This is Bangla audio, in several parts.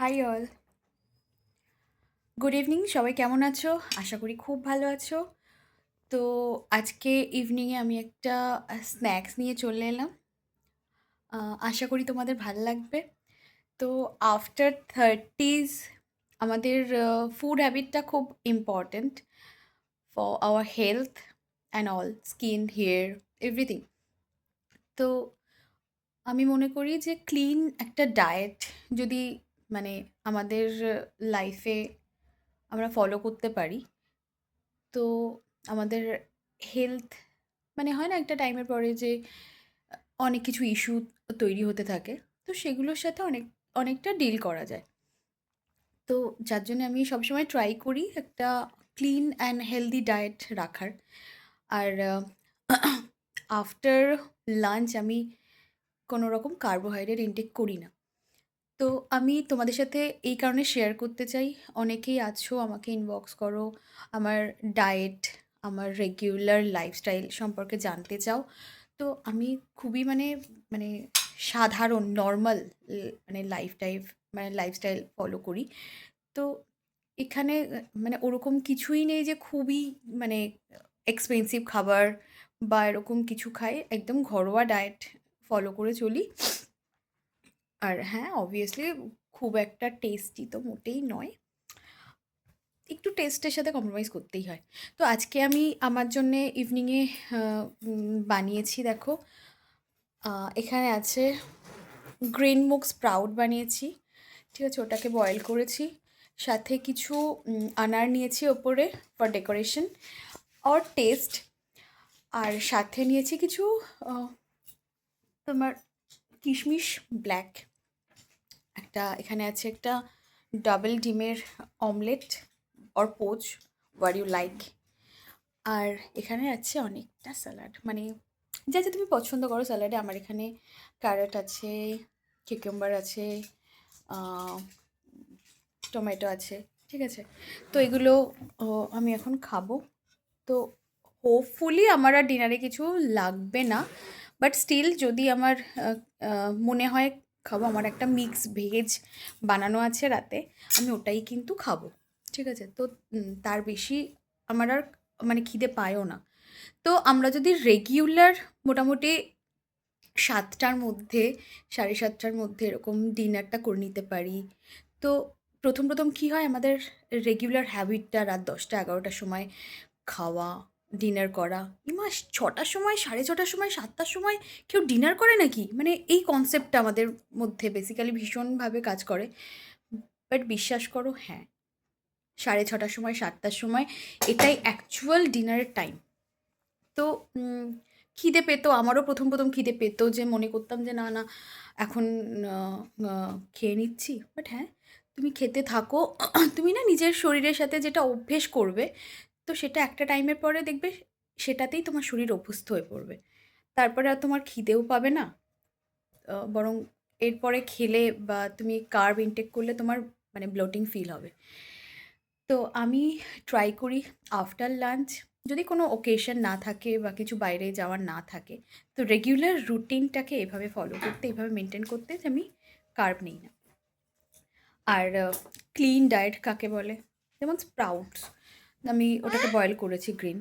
High all, good evening. সবাই কেমন আছো? আশা করি খুব ভালো আছো। তো আজকে ইভিনিংয়ে আমি একটা স্ন্যাক্স নিয়ে চলে এলাম। আশা করি তোমাদের ভালো লাগবে। তো আফটার থার্টিজ আমাদের ফুড হ্যাবিটটা খুব important for our health and all, skin, hair, everything. তো আমি মনে করি যে ক্লিন একটা ডায়েট যদি মানে আমাদের লাইফে আমরা ফলো করতে পারি, তো আমাদের হেলথ হয় না একটা টাইমের পরে যে অনেক কিছু ইস্যু তৈরি হতে থাকে। তো সেগুলোর সাথে অনেকটা ডিল করা যায়। তো যার জন্য আমি সবসময় ট্রাই করি একটা ক্লিন অ্যান্ড হেলদি ডায়েট রাখার। আর আফটার লাঞ্চ আমি কোনো রকম কার্বোহাইড্রেট ইনটেক করি না। তো আমি তোমাদের সাথে এই কারণে শেয়ার করতে চাই, অনেকেই আছো আমাকে ইনবক্স করো, আমার ডায়েট, আমার রেগুলার লাইফস্টাইল সম্পর্কে জানতে চাও। তো আমি খুবই মানে সাধারণ নর্মাল লাইফস্টাইল ফলো করি। তো এখানে ওরকম কিছুই নেই যে খুবই মানে এক্সপেন্সিভ খাবার বা এরকম কিছু খাই, একদম ঘরোয়া ডায়েট ফলো করে চলি। আর হ্যাঁ, অবভিয়াসলি খুব একটা টেস্টি তো মোটেই নয়। একটু টেস্টের সাথে কম্প্রোমাইজ করতেই হয়। তো আজকে আমি আমার জন্যে ইভনিংয়ে বানিয়েছি দেখো। এখানে আছে গ্রিন মুগ স্প্রাউট বানিয়েছি। ঠিক আছে, ওটাকে বয়েল করেছি। সাথে কিছু আনার নিয়েছি ওপরে ফর ডেকোরেশন অর টেস্ট। আর সাথে নিয়েছি কিছু আহ, তোমার কিশমিশ ব্ল্যাক। এখানে আছে একটা ডাবল ডিমের omelette or poach, what you like. আর এখানে আছে অনেকটা স্যালাড, যা যা তুমি পছন্দ করো স্যালাডে। আমার এখানে ক্যারট আছে, কিউকাম্বার আছে, আহ, টমেটো আছে। ঠিক আছে, তো এগুলো আমি এখন খাবো। তো হোপফুলি আমার আর ডিনারে কিছু লাগবে না, বাট স্টিল যদি আমার মনে হয় খাবো, আমার একটা মিক্স ভেজ বানানো আছে রাতে, আমি ওটাই কিন্তু খাবো। ঠিক আছে, তো তার বেশি আমার আর খিদে পায়ও না। তো আমরা যদি রেগুলার মোটামুটি ৭টার মধ্যে, ৭:৩০টার মধ্যে এরকম ডিনারটা করে নিতে পারি, তো প্রথম কী হয়, আমাদের রেগুলার হ্যাবিটটা রাত ১০টা ১১টার সময় খাওয়া, ডিনার করা। ইমা! ৬টার সময়, ৬:৩০টার সময়, ৭টার সময় কেউ ডিনার করে নাকি? এই কনসেপ্টটা আমাদের মধ্যে বেসিক্যালি ভীষণভাবে কাজ করে। বাট বিশ্বাস করো, হ্যাঁ, ৬:৩০টার সময়, ৭টার সময় এটাই অ্যাকচুয়াল ডিনারের টাইম। তো খিদে পেতো, আমারও প্রথম খিদে পেতো, যে মনে করতাম যে না, না, এখন খেয়ে নিচ্ছি। বাট হ্যাঁ, তুমি খেতে থাকো। তুমি না নিজের শরীরের সাথে যেটা অভ্যেস করবে, তো সেটা একটা টাইমের পরে দেখবে সেটাতেই তোমার শরীর অভ্যস্ত হয়ে পড়বে। তারপরে আর তোমার খিদেও পাবে না। বরং এরপরে খেলে বা তুমি কার্ব ইনটেক করলে তোমার ব্লোটিং ফিল হবে। তো আমি ট্রাই করি আফটার লাঞ্চ, যদি কোনো ওকেশন না থাকে বা কিছু বাইরে যাওয়ার না থাকে, তো রেগুলার রুটিনটাকে এভাবে ফলো করতে, এভাবে মেনটেন করতে যে আমি কার্ব নিই না। আর ক্লিন ডায়েট কাকে বলে, যেমন স্প্রাউটস, আমি ওটাকে বয়েল করেছি গ্রিন।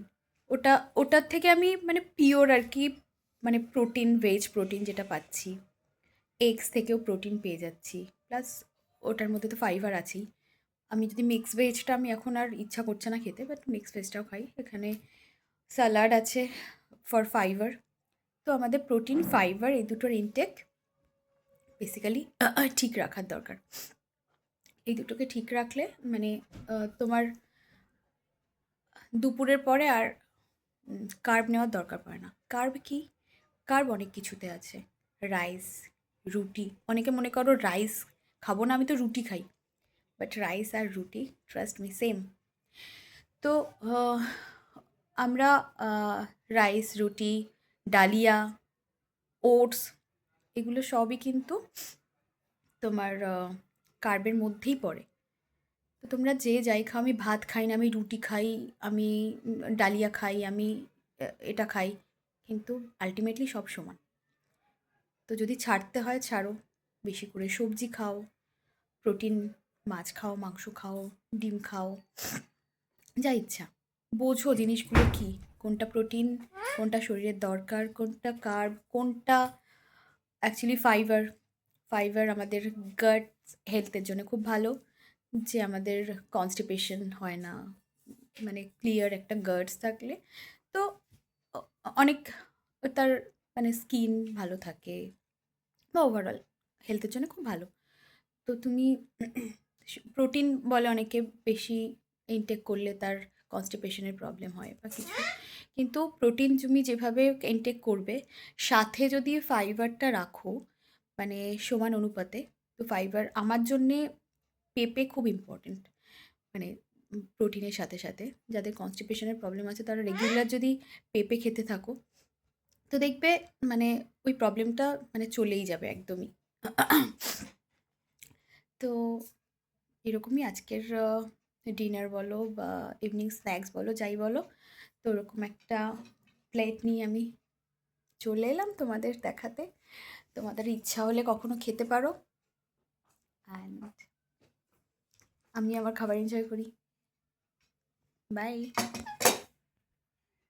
ওটার থেকে আমি পিওর আর কি, প্রোটিন, ভেজ প্রোটিন যেটা পাচ্ছি, এগস থেকেও প্রোটিন পেয়ে যাচ্ছি। প্লাস ওটার মধ্যে তো ফাইবার আছেই। আমি যদি মিক্স ভেজটা, আমি এখন আর ইচ্ছা করছে না খেতে, বাট মিক্স ভেজটাও খাই। এখানে স্যালাড আছে ফর ফাইবার। তো আমাদের প্রোটিন, ফাইবার এই দুটোর ইনটেক বেসিক্যালি ঠিক রাখার দরকার। এই দুটোকে ঠিক রাখলে তোমার দুপুরের পরে আর কার্ব নেওয়ার দরকার পড়ে না। কার্ব কি? কার্ব অনেক কিছুতে আছে। রাইস, রুটি। অনেকে মনে করো রাইস খাবো না, আমি তো রুটি খাই। বাট রাইস আর রুটি, ট্রাস্ট মি, সেম। তো আমরা রাইস, রুটি, ডালিয়া, ওটস, এগুলো সবই কিন্তু তোমার কার্বের মধ্যেই পড়ে। তো তোমরা যে যাই খাও, আমি ভাত খাই না, আমি রুটি খাই, আমি ডালিয়া খাই, আমি এটা খাই, কিন্তু আলটিমেটলি সব সমান। তো যদি ছাড়তে হয় ছাড়ো, বেশি করে সবজি খাও, প্রোটিন মাছ খাও, মাংস খাও, ডিম খাও, যা ইচ্ছা। বোঝো জিনিসগুলো কী, কোনটা প্রোটিন, কোনটা শরীরের দরকার, কোনটা কার্ব, কোনটা অ্যাকচুয়ালি ফাইবার। ফাইবার আমাদের গাট হেলথের জন্য খুব ভালো, যে আমাদের কনস্টিপেশন হয় না, মানে ক্লিয়ার একটা গাটস থাকলে তো অনেক তার মানে স্কিন ভালো থাকে বা ওভারঅল হেলথের জন্য খুব ভালো। তো তুমি প্রোটিন বলে অনেকে বেশি ইনটেক করলে তার কনস্টিপেশনের প্রবলেম হয় বা কিছু, কিন্তু প্রোটিন তুমি যেভাবে ইনটেক করবে সাথে যদি ফাইবারটা রাখো মানে সমান অনুপাতে, তো ফাইবার আমার জন্যে পেঁপে খুব ইম্পর্টেন্ট, মানে প্রোটিনের সাথে সাথে যাদের কনস্টিপেশনের প্রবলেম আছে তারা রেগুলার যদি পেঁপে খেতে থাকো তো দেখবে মানে ওই প্রবলেমটা মানে চলেই যাবে একদমই। তো এরকমই আজকের ডিনার বলো বা ইভিনিং স্ন্যাক্স বলো যাই বলো, তো ওরকম একটা প্লেট নিয়ে আমি চলে এলাম তোমাদের দেখাতে। তোমাদের ইচ্ছা হলে কখনো খেতে পারো, অ্যান্ড আমি আমার খাবার এনজয় করি। বাই।